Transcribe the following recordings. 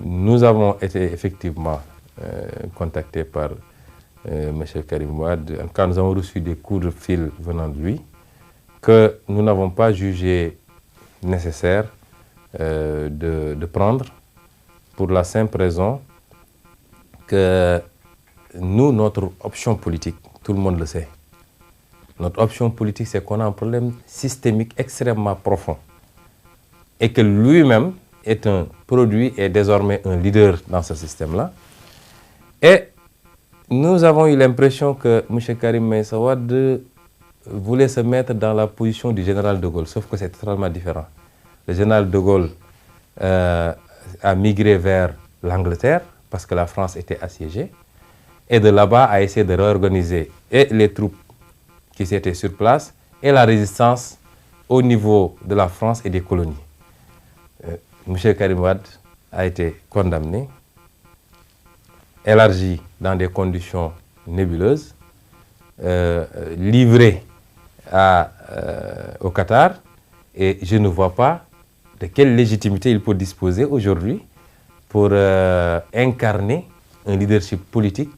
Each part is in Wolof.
Nous avons été effectivement contactés par M. Karim Wade. En tout cas, nous avons reçu des coups de fil venant de lui que nous n'avons pas jugé nécessaire de prendre pour la simple raison que nous, notre option politique, tout le monde le sait, notre option politique, c'est qu'on a un problème systémique extrêmement profond et que lui-même est un produit et désormais un leader dans ce système-là. Et nous avons eu l'impression que M. Karim Meïssa Wade voulait se mettre dans la position du général de Gaulle, sauf que c'est totalement différent. Le général de Gaulle a migré vers l'Angleterre parce que la France était assiégée et de là-bas a essayé de réorganiser et les troupes qui étaient sur place et la résistance au niveau de la France et des colonies. M. Karim Wade a été condamné, élargi dans des conditions nébuleuses, livré au Qatar, et je ne vois pas de quelle légitimité il peut disposer aujourd'hui pour incarner un leadership politique,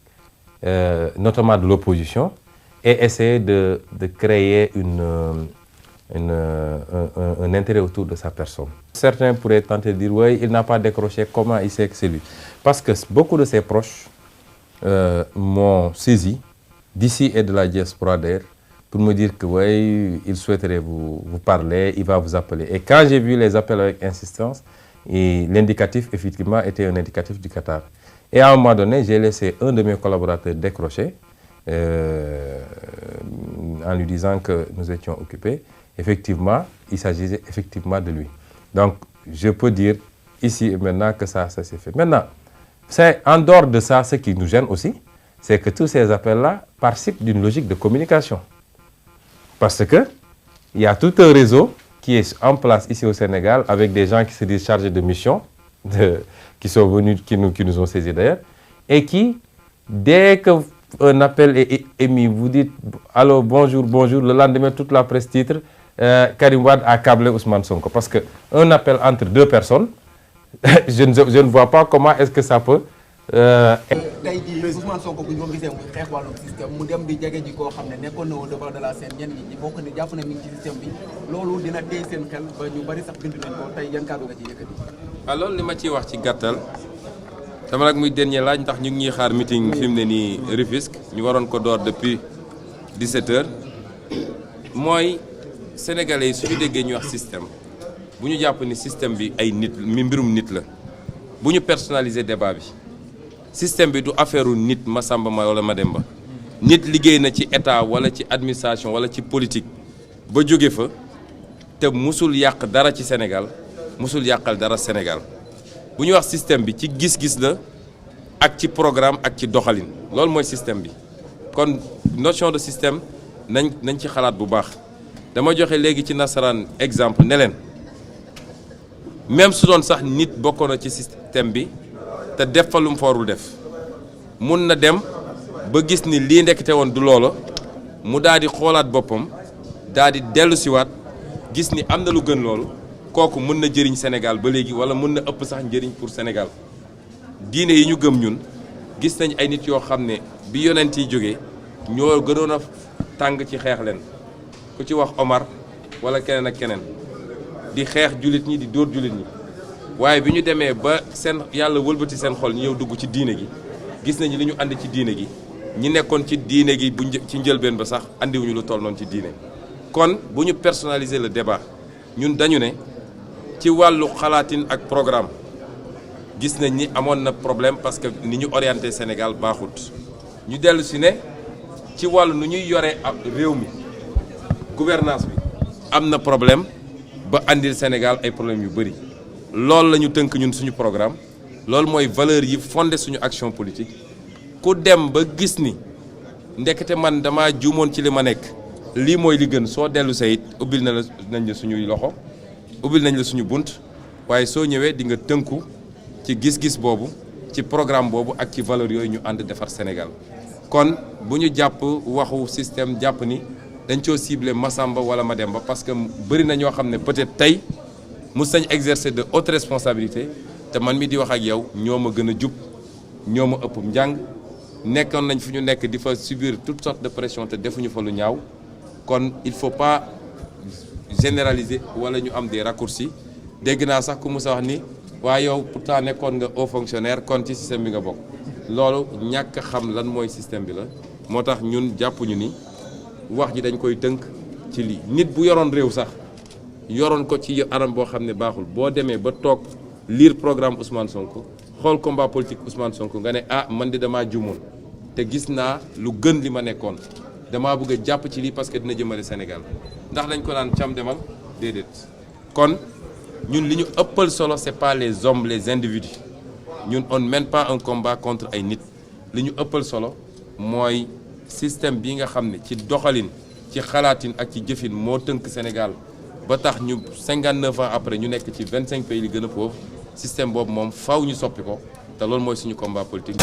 notamment de l'opposition, et essayer de créer un intérêt autour de sa personne. Certains pourraient tenter de dire, oui, il n'a pas décroché, comment il sait que c'est lui? Parce que beaucoup de ses proches m'ont saisi, d'ici et de la diaspora d'ailleurs, pour me dire que oui, il souhaiterait vous parler, il va vous appeler. Et quand j'ai vu les appels avec insistance, l'indicatif, effectivement, était un indicatif du Qatar. Et à un moment donné, j'ai laissé un de mes collaborateurs décrocher, en lui disant que nous étions occupés. Effectivement, il s'agissait effectivement de lui. Donc, je peux dire ici et maintenant que ça s'est fait. Maintenant, c'est en dehors de ça, ce qui nous gêne aussi, c'est que tous ces appels-là participent d'une logique de communication. Parce qu'il y a tout un réseau qui est en place ici au Sénégal avec des gens qui se disent chargés de mission, qui sont venus, qui nous ont saisis d'ailleurs, et qui, dès qu'un appel est émis, vous dites « Allô, bonjour, bonjour », le lendemain, toute la presse titre, Karim Wade a câblé Ousmane Sonko. Parce qu'un appel entre deux personnes, je ne vois pas comment est-ce que ça peut... tey jii Ousmane Sonko bu ñu ko gisee muy xeex wàllum système mu dem di jege ji koo xam ne nekkoon na au devant de la scène ñenn ñi bokk ne jàpp na mi ngi ci système bi loolu dina téye seen xel ba ñu bari sax bindu nañ ko tey yan kàddu nga ci yëkkati. waaw loolu li ma ciy wax ci gàttal dama nag muy dernier laaj ndax ñu ngi ñuy xaar meeting fi mu ne nii Rufisque ñu waroon ko door depuis 17h mooy sénégalais yi suñu déggee ñuy wax système bu ñu jàpp ni système bi ay nit mi mbirum nit la bu ñu personnaliser débat bi. système bi du affaire u nit Masamba wala Mademba nit liggéey na ci état wala ci administration wala ci politique ba jóge fa te musul yàq dara ci Sénégal musul yàqal dara Sénégal bu ñu wax système bi ci gis-gis la ak ci programme ak ci doxalin loolu mooy système bi kon notion de système nañ ci xalaat bu baax dama joxe léegi ci nasaraan exemple ne leen même su doon sax nit bokkoon na ci système bi te def fa lu mu foorul def mun na dem ba gis ni lii ndekete woon du loola mu daal di xoolaat boppam daal di dellu siwaat gis ni am na lu gën loolu kooku mun na jëriñ Sénégal ba léegi wala mun na ëpp sax njëriñ pour Sénégal diine yi ñu gëm ñun gis nañ ay nit yoo xam ne bi yonent yi jógee ñoo gënoon a tàng ci xeex leen ku ci wax Omar wala keneen ak keneen di xeex jullit ñi di dóor jullit ñi waaye bi ñu demee ba seen yàlla wëlbati seen xol ñu ñëw dugg ci diine gi gis nañu li ñu andi ci diine gi ñi nekkoon ci diine gi ci njëlbeen ba sax andiwuñu lu toll noonu ci diine kon bu ñu personnaliser le débat ñun dañu ne ci wàllu xalaatin ak programme gis nañ ni amoon na problème parce que ni ñu orienté Sénégal baaxut ñu dellu si ne ci wàllu nu ñuy yore ab réew mi gouvernance bi am na problème ba andil Sénégal ay problèmes yu bëri loolu la ñu tënk ñun suñu programme loolu mooy valeur yi fondé suñu action politique ku dem ba gis ni ndekete man dama juumoon ci li ma nekk lii mooy li gën soo dellu sayit ubbil nañ la suñuy loxo ubbil nañ la suñu bunt waaye soo ñëwee di nga tënku ci gis-gis boobu ci programme boobu ak ci valeur yooyu ñu ànd defar Sénégal kon bu ñu jàpp waxu système jàpp ni dañ coo ciblé Massamba wala Mademba parce que bëri na ñoo xam ne peut-être tey mus nañ exercer de hautes responsabilités te man mi di wax ak yow ñoo ma gën a jub ñoo ma ëpp njàng nekkoon nañ fu ñu nekk di fa subir toutes sortes de pression te defuñu fa lu ñaaw kon il faut pas généraliser wala ñu am des raccourcis dégg naa sax ku musa wax ni waaye yow pourtant nekkoon nga haut fonctionnaire kon ci système bi nga bokk loolu ñàkk xam lan mooy système bi la moo tax ñun jàppuñu ni wax ji dañ koy tënk ci lii nit bu yoroon réew sax yoroon ko ci anam boo xam ne baaxul boo demee ba toog lire programme Ousmane Sonko xool combat politique Ousmane Sonko nga ne ah man de damaa juumoon te gis naa lu gën li ma nekkoon damaa bëgg a jàpp ci lii parce que dina jëmale Sénégal ndax dañ ko naan cam demal déedéet kon ñun li ñu ëppal solo c'est pas les hommes les individus ñun on ne mène pas un combat contre ay nit li ñu ëppal solo mooy système bi nga xam ne ci doxalin ci xalaatin ak ci jëfin moo tënk Sénégal ba tax ñu 59 ans après ñu nekk ci 25 pays li gën a pauvre système boobu moom faw ñu soppi ko te loolu mooy suñu combat politique.